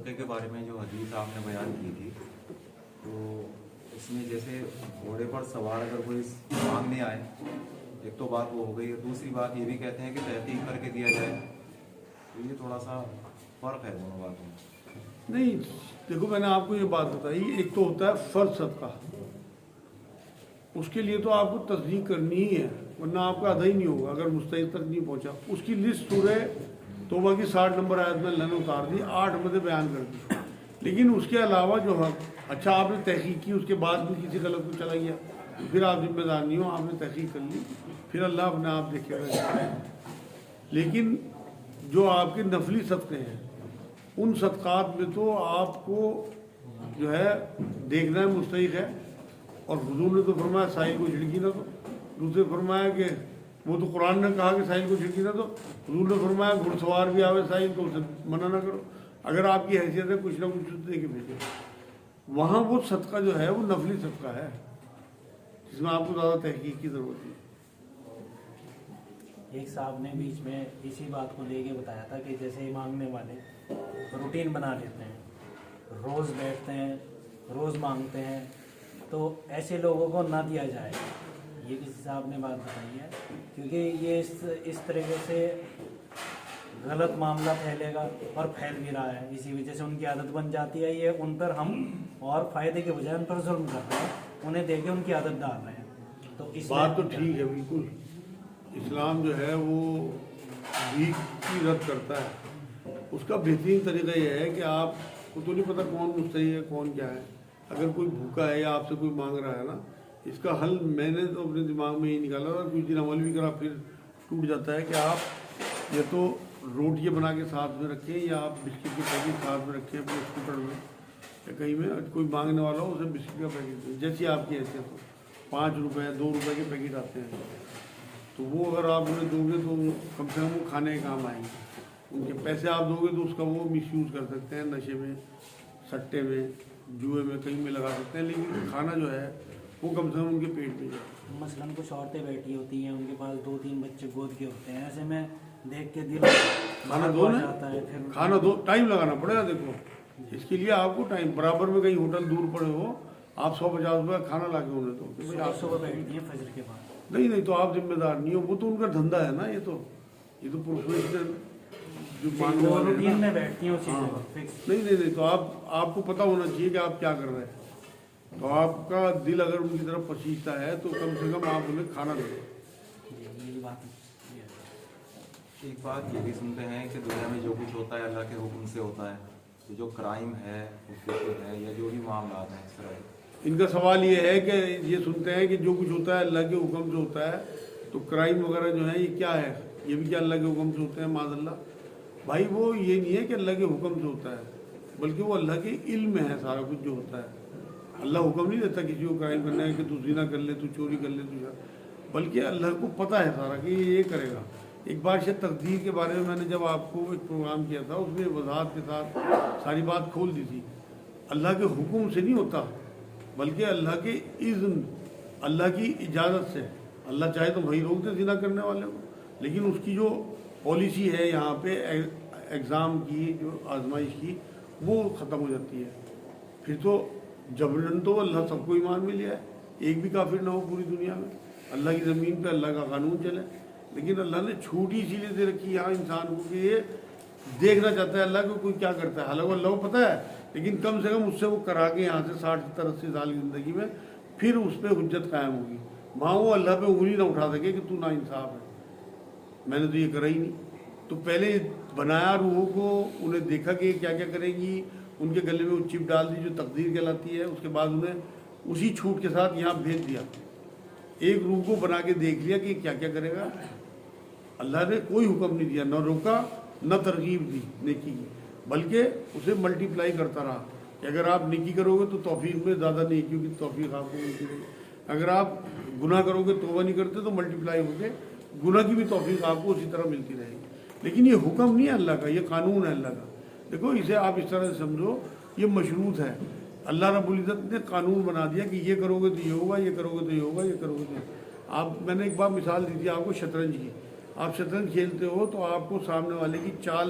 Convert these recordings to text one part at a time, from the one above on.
صدقے کے بارے میں جو حدیث آپ نے بیان کی تھی، تو اس میں جیسے گھوڑے پر سوار اگر کوئی مانگنے آئے، ایک تو بات وہ ہو گئی، اور دوسری بات یہ بھی کہتے ہیں کہ تحقیق کر کے دیا جائے، تو یہ تھوڑا سا فرق ہے دونوں باتوں میں۔ نہیں دیکھو، میں نے آپ کو یہ بات بتائی، ایک تو ہوتا ہے فرض صدقہ، اس کے لیے تو آپ کو تصدیق کرنی ہی ہے، ورنہ آپ کا ادا ہی نہیں ہوگا اگر مستحق تک نہیں پہنچا۔ اس کی لسٹ سورہ توبہ کی 60 نمبر آیت میں اللہ نے اتار دی، 8 مدیں بیان کر دی۔ لیکن اس کے علاوہ جو حق، اچھا آپ نے تحقیق کی، اس کے بعد بھی کسی غلط کو چلا گیا، پھر آپ ذمہ دار نہیں ہو، آپ نے تحقیق کر لی، پھر اللہ اپنے آپ دیکھے گا۔ لیکن جو آپ کے نفلی صدقے ہیں، ان صدقات میں تو آپ کو جو ہے دیکھنا ہے مستحق ہے، اور حضور نے تو فرمایا سائل کو جھڑکی نہ دو، دوسرے فرمایا کہ وہ تو قرآن نے کہا کہ سائل کو جھڑکی نہ دو، حضور نے فرمایا گھڑ سوار بھی آوے سائل تو اسے منع نہ کرو، اگر آپ کی حیثیت ہے کچھ نہ کچھ دے کے بھیجو۔ وہاں وہ صدقہ جو ہے وہ نفلی صدقہ ہے، جس میں آپ کو زیادہ تحقیق کی ضرورت ہے۔ ایک صاحب نے بیچ میں اسی بات کو لے کے بتایا تھا کہ جیسے مانگنے والے روٹین بنا لیتے ہیں، روز بیٹھتے ہیں، روز مانگتے ہیں، تو ایسے لوگوں کو نہ دیا جائے، یہ کسی صاحب نے بات بتائی ہے، کیونکہ یہ اس طریقے سے غلط معاملہ پھیلے گا اور پھیل بھی رہا ہے، اسی وجہ سے ان کی عادت بن جاتی ہے، یہ ان پر ہم اور فائدے کے بجائے ان پر ظلم کر رہے ہیں، انہیں دے کے ان کی عادت ڈال رہے ہیں۔ تو اس بات تو ٹھیک ہے، بالکل اسلام جو ہے وہ بھیک کی رد کرتا ہے۔ اس کا بہترین طریقہ یہ ہے کہ آپ کو تو نہیں پتہ کون مستحق ہے کون کیا ہے، اگر کوئی بھوکا ہے یا آپ سے کوئی مانگ رہا ہے نا، اس کا حل میں نے تو اپنے دماغ میں ہی نکالا تھا، کچھ دن عمل بھی کرا، پھر ٹوٹ جاتا ہے کہ آپ یا تو روٹیاں بنا کے ساتھ میں رکھیں، یا آپ بسکٹ کے پیکٹ ساتھ میں رکھیں اپنے اسکوٹر میں یا کہیں میں، کوئی مانگنے والا ہو اسے بسکٹ کا پیکٹ دیں، جیسی آپ کی حیثیت ہو۔ 5 روپے 2 روپے کے پیکٹ آتے ہیں، تو وہ اگر آپ انہیں دو گے تو کم سے کم وہ کھانے کے کام آئیں گے۔ ان کے پیسے آپ دو گے تو اس کا وہ مس یوز کر سکتے ہیں، نشے میں، سٹے میں، جوئے میں، کہیں میں لگا سکتے ہیں، لیکن کھانا جو ہے وہ کم سے کم ان کے پیٹ میں جائے۔ مثلاً کچھ عورتیں بیٹھی ہوتی ہیں، ان کے پاس 2-3 بچے گود کے ہوتے ہیں، ایسے میں دیکھ کے دل کھانا دو نا، جاتا ہے، پھر کھانا دو، ٹائم لگانا پڑے گا۔ دیکھو اس کے لیے آپ کو ٹائم، برابر میں کہیں ہوٹل دور پڑے ہو، آپ 150 روپے کا کھانا لا کے انہیں دو کہ بھائی آپ صبح بیٹھتی ہیں فجر کے بعد۔ نہیں تو آپ ذمہ دار نہیں ہو، وہ تو ان کا دھندا ہے نا، یہ تو پروفیشنل جو مانگنے والے ہیں روٹین نا۔ میں بیٹھتی ہیں اسی ہاں، جگہ فکس۔ نہیں تو آپ کو پتہ ہونا چاہیے کہ آپ کیا کر رہے ہیں، تو آپ کا دل اگر ان کی طرف پسیجتا ہے تو کم سے کم آپ انہیں کھانا دیں۔ یہی بات ہے۔ ایک بات یہ بھی سنتے ہیں کہ دنیا میں جو کچھ ہوتا ہے اللہ کے حکم سے ہوتا ہے، تو جو کرائم ہے ہے یا جو بھی معاملات ہیں اس طرح، ان کا سوال یہ ہے کہ یہ سنتے ہیں کہ جو کچھ ہوتا ہے اللہ کے حکم سے ہوتا ہے، تو کرائم وغیرہ جو ہیں یہ کیا ہے، یہ بھی کیا اللہ کے حکم سے ہوتے ہیں؟ معاذ اللہ۔ بھائی وہ یہ نہیں ہے کہ اللہ کے حکم سے ہوتا ہے، بلکہ وہ اللہ کے علم میں ہے سارا کچھ جو ہوتا ہے۔ اللہ حکم نہیں دیتا کسی کو کرائم کرنا ہے کہ تو زنا کر لے، تو چوری کر لے، بلکہ اللہ کو پتہ ہے سارا کہ یہ کرے گا۔ ایک بار شاید تقدیر کے بارے میں نے جب آپ کو ایک پروگرام کیا تھا، اس میں وضاحت کے ساتھ ساری بات کھول دی تھی۔ اللہ کے حکم سے نہیں ہوتا، بلکہ اللہ کے اذن، اللہ کی اجازت سے۔ اللہ چاہے تو وہی روک دے زنا کرنے والے کو، لیکن اس کی جو پالیسی ہے یہاں پہ ایگزام کی، جو آزمائش کی، وہ ختم ہو جاتی ہے۔ پھر تو جبرن تو اللہ سب کو ایمان میں لیا ہے، ایک بھی کافر نہ ہو پوری دنیا میں، اللہ کی زمین پہ اللہ کا قانون چلے۔ لیکن اللہ نے چھوٹی اسی لیے دے رکھی ہے یہاں انسان کو کہ یہ دیکھنا چاہتا ہے اللہ کو کوئی کیا کرتا ہے، حالانکہ اللہ کو پتہ ہے، لیکن کم سے کم اس سے وہ کرا کے یہاں سے 60-70-80 سال کی زندگی میں پھر اس پہ حجت قائم ہوگی، وہاں وہ اللہ پہ انگلی نہ اٹھا سکے کہ تو نا انصاف ہے، میں نے تو یہ کرا ہی نہیں۔ تو پہلے بنایا روحوں کو، انہیں دیکھا کہ کیا کیا کریں گی، ان کے گلے میں وہ چپ ڈال دی جو تقدیر کہلاتی ہے، اس کے بعد انہیں اسی چھوٹ کے ساتھ یہاں بھیج دیا، ایک روح کو بنا کے دیکھ لیا کہ کیا کیا کرے گا۔ اللہ نے کوئی حکم نہیں دیا، نہ روکا نہ ترغیب دی نیکی کی، بلکہ اسے ملٹی پلائی کرتا رہا کہ اگر آپ نیکی کرو گے تو توفیق میں زیادہ نیکیوں کی توفیق آپ کو ملتی رہے گی، اگر آپ گناہ کرو گے، توبہ نہیں کرتے، تو ملٹی پلائی ہو کے گناہ کی بھی توفیق آپ کو اسی طرح ملتی رہے گی۔ لیکن یہ حکم نہیں ہے اللہ کا، یہ قانون ہے اللہ کا۔ دیکھو اسے آپ اس طرح سے سمجھو، یہ مشروط ہے، اللہ رب العزت نے قانون بنا دیا کہ یہ کرو گے تو یہ ہوگا، یہ کرو گے تو یہ ہوگا، یہ کرو گے تو آپ، میں نے ایک بار مثال دی تھی آپ کو شطرنج کی، آپ شطرنج کھیلتے ہو تو آپ کو سامنے والے کی چال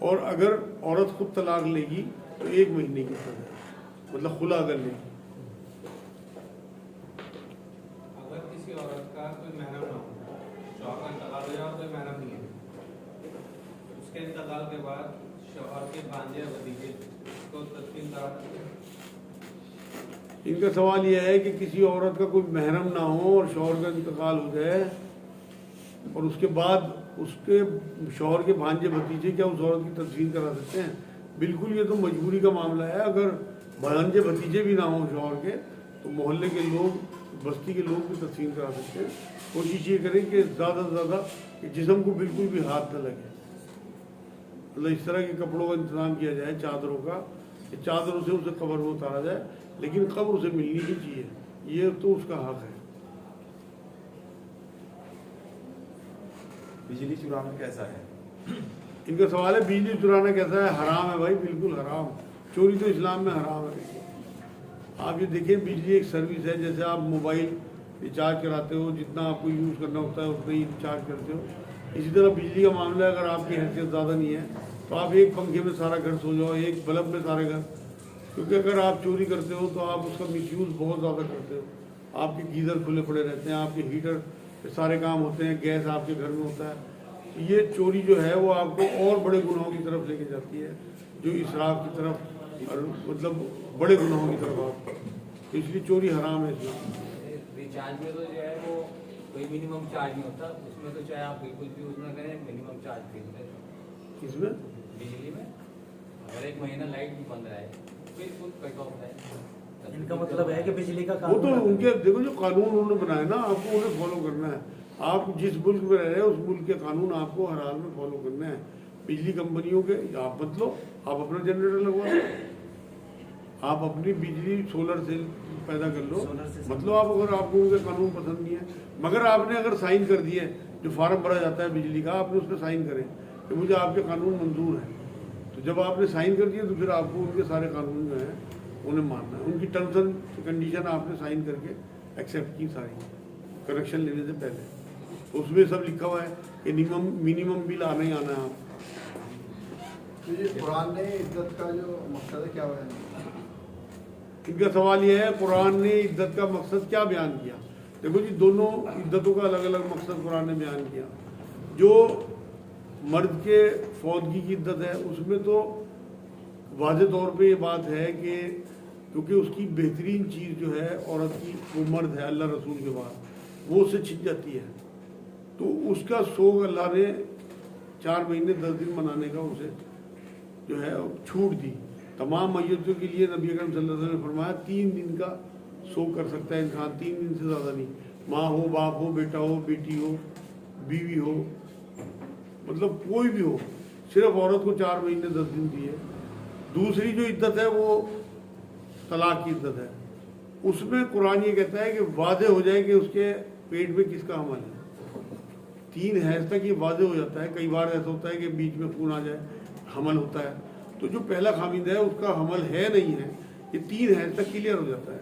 اور اگر عورت خود طلاق لے گی تو 1 مہینے کی سزا ہے، مطلب خلا اگر لے گی. اگر کسی عورت کا کوئی محرم نہ ہو، شوہر کا انتقال ہو جائے اور کوئی محرم نہیں ہے، اس کے انتقال کے بعد شوہر کے بھانجے یا بھتیجے کو تدفین کرا سکتے ہیں؟ ان کا سوال یہ ہے کہ کسی عورت کا کوئی محرم نہ ہو اور شوہر کا انتقال ہو جائے اور اس کے بعد اس کے شوہر کے بھانجے بھتیجے کیا اس عورت کی تدفین کرا سکتے ہیں؟ بالکل، یہ تو مجبوری کا معاملہ ہے. اگر بھانجے بھتیجے بھی نہ ہوں شوہر کے تو محلے کے لوگ، بستی کے لوگ بھی تدفین کرا سکتے ہیں. کوشش یہ کریں کہ زیادہ سے زیادہ کہ جسم کو بالکل بھی ہاتھ نہ لگے. مطلب اس طرح کے کپڑوں کا انتظام کیا جائے، چادروں کا، کہ چادروں سے اسے قبر میں اتارا جائے، لیکن قبر اسے ملنی ہی چاہیے، یہ تو اس کا حق ہے. بجلی چرانا کیسا ہے؟ ان کا سوال ہے بجلی چرانا کیسا ہے؟ حرام ہے بھائی، بالکل حرام. چوری تو اسلام میں حرام ہے. آپ یہ دیکھیں، بجلی ایک سروس ہے. جیسے آپ موبائل ریچارج کراتے ہو، جتنا آپ کو یوز کرنا ہوتا ہے اتنا ہی ریچارج کرتے ہو، اسی طرح بجلی کا معاملہ ہے. اگر آپ کی حیثیت زیادہ نہیں ہے تو آپ ایک پنکھے میں سارا گھر سو جاؤ، ایک بلب میں سارے گھر. کیونکہ اگر آپ چوری کرتے ہو تو آپ اس کا مس یوز بہت زیادہ کرتے ہو. آپ کے گیزر کھلے پڑے رہتے ہیں، آپ کے ہیٹر پہ سارے کام ہوتے ہیں، گیس آپ کے گھر میں ہوتا ہے. یہ چوری جو ہے وہ آپ کو اور بڑے گناہوں کی طرف لے کے جاتی ہے، جو اسراف کی طرف، اور مطلب بڑے گناہوں کی طرف آپ. اس لیے چوری حرام ہے اسلام. ریچارج میں تو جو ہے وہ کوئی منیمم چارج نہیں ہوتا، اس میں تو چاہے آپ بالکل بھی یوز نہ کریں منیمم چارج دیں. اس میں بجلی میں اگر 1 مہینہ لائٹ بھی بند رہے بالکل کٹ آف ہے. ان کا مطلب ہے کہ بجلی کا وہ قانون تو ان کے دیکھو جو قانون انہوں نے بنایا نا، آپ کو انہیں فالو کرنا ہے. آپ جس ملک میں رہ رہے ہیں اس ملک کے قانون آپ کو ہر حال میں فالو کرنا ہے. بجلی کمپنیوں کے آپ مت لو، آپ اپنا جنریٹر لگوا لو، آپ اپنی بجلی سولر سے پیدا کر لو. مطلب آپ اگر آپ کو ان کے قانون پسند نہیں ہے، مگر آپ نے اگر سائن کر دیے، جو فارم بھرا جاتا ہے بجلی کا، آپ نے اس پہ سائن کرے کہ مجھے آپ کے قانون منظور ہیں. تو جب آپ نے سائن کر دیے تو پھر آپ کو ان کے سارے قانون جو ہیں انہیں ماننا ہے. ان کی ٹرمز اینڈ کنڈیشن آپ نے سائن کر کے ایکسیپٹ کی ساری، کنیکشن لینے سے پہلے. اس میں سب لکھا ہوا ہے کہ منیمم بل آنا ہی آنا ہے. آپ تو یہ قرآن نے عدت کا جو مقصد ہے کیا بیان کیا؟ ان کا سوال یہ ہے قرآن نے عدت کا مقصد کیا بیان کیا؟ دیکھو جی، دونوں عدتوں کا الگ الگ مقصد قرآن نے بیان کیا. جو مرد کے فوتگی کی عدت ہے اس میں تو واضح طور پہ یہ بات ہے کہ کیونکہ اس کی بہترین چیز جو ہے عورت کی وہ مرد ہے اللہ رسول کے بعد، وہ اس سے چھن جاتی ہے. تو اس کا سوگ اللہ نے 4 مہینے 10 دن منانے کا اسے جو ہے چھوٹ دی. تمام میتوں کے لیے نبی اکرم صلی اللہ علیہ وسلم نے فرمایا 3 دن کا سوگ کر سکتا ہے انسان، 3 دن سے زیادہ نہیں. ماں ہو، باپ ہو، بیٹا ہو، بیٹی ہو، بیوی ہو، مطلب کوئی بھی ہو. صرف عورت کو 4 مہینے 10 دن دیے. دوسری جو عدت ہے وہ طلاق کی عدت ہے. اس میں قرآن یہ کہتا ہے کہ واضح ہو جائے کہ اس کے پیٹ میں کس کا حمل ہے. 3 حیض تک یہ واضح ہو جاتا ہے. کئی بار ایسا ہوتا ہے کہ بیچ میں خون آ جائے، حمل ہوتا ہے، تو جو پہلا خامندہ ہے اس کا حمل ہے نہیں ہے، یہ 3 حیض تک کلیئر ہو جاتا ہے.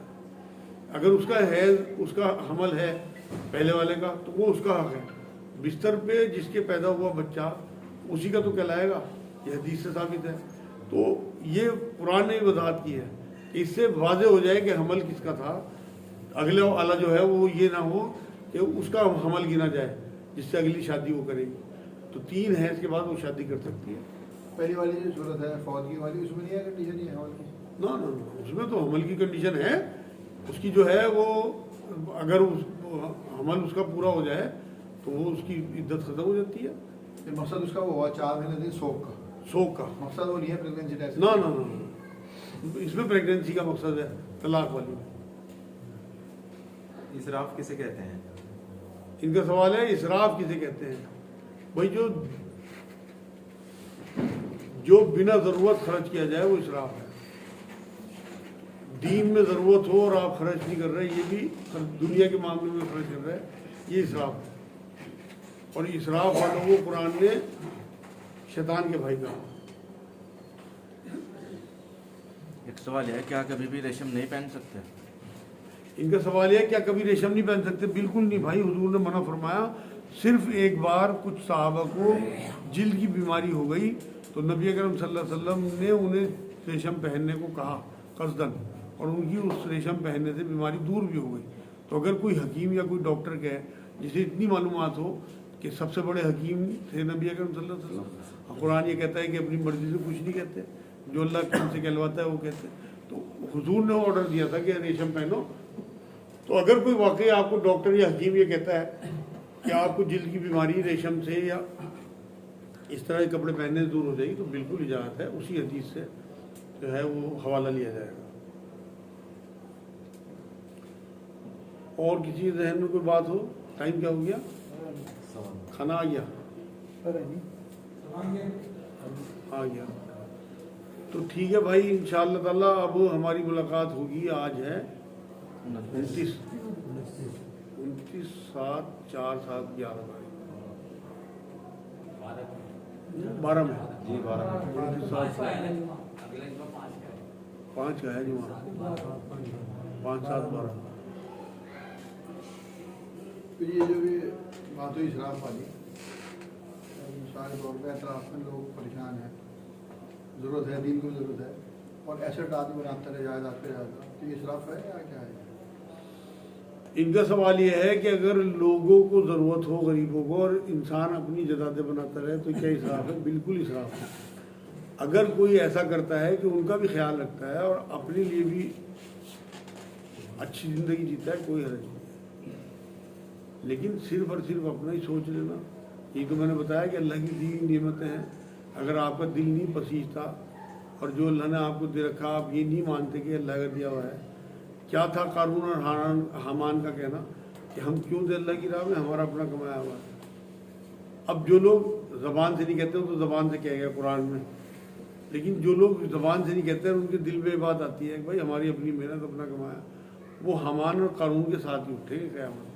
اگر اس کا حیض، اس کا حمل ہے پہلے والے کا تو وہ اس کا حق ہے. بستر پہ جس کے پیدا ہوا بچہ اسی کا تو کہلائے گا، یہ حدیث سے ثابت ہے. تو یہ قرآن نے وضاحت کی ہے کہ اس سے واضح ہو جائے کہ حمل کس کا تھا. اگلا والا جو ہے وہ یہ نہ ہو کہ اس کا حمل گنا جائے جس سے اگلی شادی وہ کرے گی. تو 3 حیض کے بعد وہ شادی کر سکتی ہے. پہلی والی جو صورت ہے فوتگی والی، اس میں نہیں ہے کنڈیشن یہ حمل کی؟ نہ اس میں تو حمل کی کنڈیشن ہے. اس کی جو ہے وہ اگر حمل اس کا پورا ہو جائے تو وہ اس کی عدت ختم ہو جاتی ہے. یہ مقصد اس کا وہ ہوا 4 مہینے دن سوگ کا، سوگ کا مقصد وہ نہیں ہے پریگنینسی ٹیسٹ. نہ اس میں پریگنینسی کا مقصد ہے. طلاق والی میں اسراف کسے کہتے ہیں؟ ان کا سوال ہے اسراف کسے کہتے ہیں؟ بھائی جو بنا ضرورت خرچ کیا جائے وہ اسراف ہے. دین میں ضرورت ہو اور آپ خرچ نہیں کر رہے، یہ بھی دنیا کے معاملے میں خرچ کر رہے ہیں، یہ اسراف ہے. اور اسراف والوں کو قرآن نے شیطان کے بھائی کہا. ایک سوال ہے، کیا کبھی بھی ریشم نہیں پہن سکتے؟ ان کا سوال یہ ہے کیا کبھی ریشم نہیں پہن سکتے؟ بالکل نہیں بھائی، حضور نے منع فرمایا. صرف ایک بار کچھ صحابہ کو جلد کی بیماری ہو گئی تو نبی اکرم صلی اللہ علیہ وسلم نے انہیں ریشم پہننے کو کہا قصدن، اور ان کی اس ریشم پہننے سے بیماری دور بھی ہو گئی۔ تو اگر کوئی حکیم یا کوئی ڈاکٹر کہے جسے اتنی معلومات ہو کہ سب سے بڑے حکیم تھے نبی اکرم صلی اللہ علیہ وسلم، قرآن یہ کہتا ہے کہ اپنی مرضی سے کچھ نہیں کہتے، جو اللہ ان سے کہلواتا ہے وہ کہتے ہیں، تو حضور نے آرڈر دیا تھا کہ ریشم پہنو۔ تو اگر کوئی واقعی آپ کو ڈاکٹر یا حکیم یہ کہتا ہے کہ آپ کو جلد کی بیماری ریشم سے یا اس طرح کے کپڑے پہننے سے دور ہو جائے گی، تو بالکل اجازت ہے، اسی حدیث سے جو ہے وہ حوالہ لیا جائے گا۔ اور کسی ذہن میں کوئی بات ہو؟ ٹائم کیا ہو گیا؟ کھانا آ گیا؟ آ گیا تو ٹھیک ہے بھائی، انشاءاللہ تعالیٰ اب ہماری ملاقات ہوگی۔ آج ہے 29 7/4/7/11 12 میں جی 12 5 کا ہے جی، وہاں 5/7/12۔ تو یہ جو بھی بات ہوئی شراب والی، مثال کے طور پہ اطراف میں لوگ پریشان ہیں، ضرورت ہے، دین کو ضرورت ہے، اور ایسٹ آدمی بناتا رہے جائے پہ جائے گا، تو یہ شراب ہے یا کیا ہے؟ ان کا سوال یہ ہے کہ اگر لوگوں کو ضرورت ہو، غریبوں کو، اور انسان اپنی جدادیں بناتا رہے تو کیا اسراف ہے؟ بالکل اسراف ہے۔ اگر کوئی ایسا کرتا ہے کہ ان کا بھی خیال رکھتا ہے اور اپنے لیے بھی اچھی زندگی جیتا ہے، کوئی حرج نہیں ہے، لیکن صرف اور صرف اپنا ہی سوچ لینا۔ یہ تو میں نے بتایا کہ اللہ کی دی ہوئی نعمتیں ہیں، اگر آپ کا دل نہیں پسیجتا اور جو اللہ نے آپ کو دے رکھا آپ یہ نہیں مانتے کہ اللہ کا دیا ہوا ہے۔ کیا تھا قارون اور حامان کا کہنا کہ ہم کیوں دے اللہ کی راہ میں، ہمارا اپنا کمایا ہوا ہے۔ اب جو لوگ زبان سے نہیں کہتے وہ تو زبان سے کہہ گیا قرآن میں، لیکن جو لوگ زبان سے نہیں کہتے ان کے دل میں یہ بات آتی ہے کہ بھائی ہماری اپنی محنت، اپنا کمایا، وہ حامان اور قارون کے ساتھ ہی اٹھے گے قیامت میں،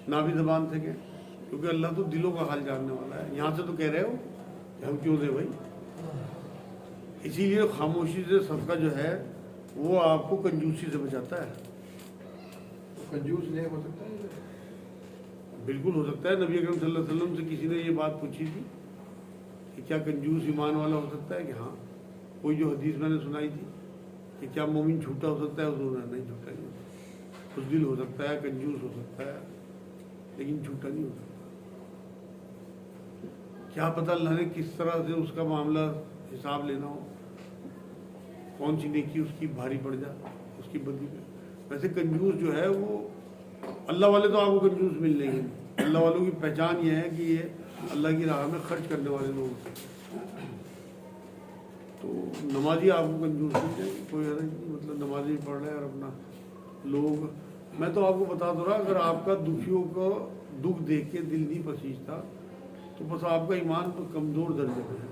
نہ بھی زبان سے کہیں، کیونکہ اللہ تو دلوں کا حال جاننے والا ہے۔ یہاں سے تو کہہ رہے ہو کہ ہم کیوں دیں بھائی۔ اسی لیے خاموشی سے صدقہ جو ہے وہ آپ کو کنجوسی سے بچاتا ہے۔ تو کنجوس نہیں ہو سکتا ہے؟ بالکل ہو سکتا ہے۔ نبی اکرم صلی اللہ علیہ وسلم سے کسی نے یہ بات پوچھی تھی کہ کیا کنجوس ایمان والا ہو سکتا ہے، کہ ہاں، کوئی جو حدیث میں نے سنائی تھی کہ کیا مومن جھوٹا ہو سکتا ہے، حضور نے نہیں، جھوٹا نہیں ہو سکتا، بزدل ہو سکتا ہے، کنجوس ہو سکتا ہے، لیکن جھوٹا نہیں ہو سکتا۔ کیا پتہ اللہ نے کس طرح سے اس کا معاملہ حساب لینا ہو، کون سی نیکی اس کی بھاری پڑ جائے اس کی بدی میں۔ ویسے کنجوس جو ہے وہ اللہ والے تو آپ کو کنجوس مل جائیں گے، اللہ والوں کی پہچان یہ ہے کہ یہ اللہ کی راہ میں خرچ کرنے والے لوگ ہیں۔ تو نمازی آپ کو کنجوس مل جائے گی، کوئی حرج نہیں، مطلب نمازی پڑھ رہے ہیں اور اپنا لوگ، میں تو آپ کو بتا دوں رہا، اگر آپ کا دکھیوں کو دکھ دیکھ کے دل نہیں پسیجتا تو بس آپ کا ایمان تو کمزور درجے میں ہے۔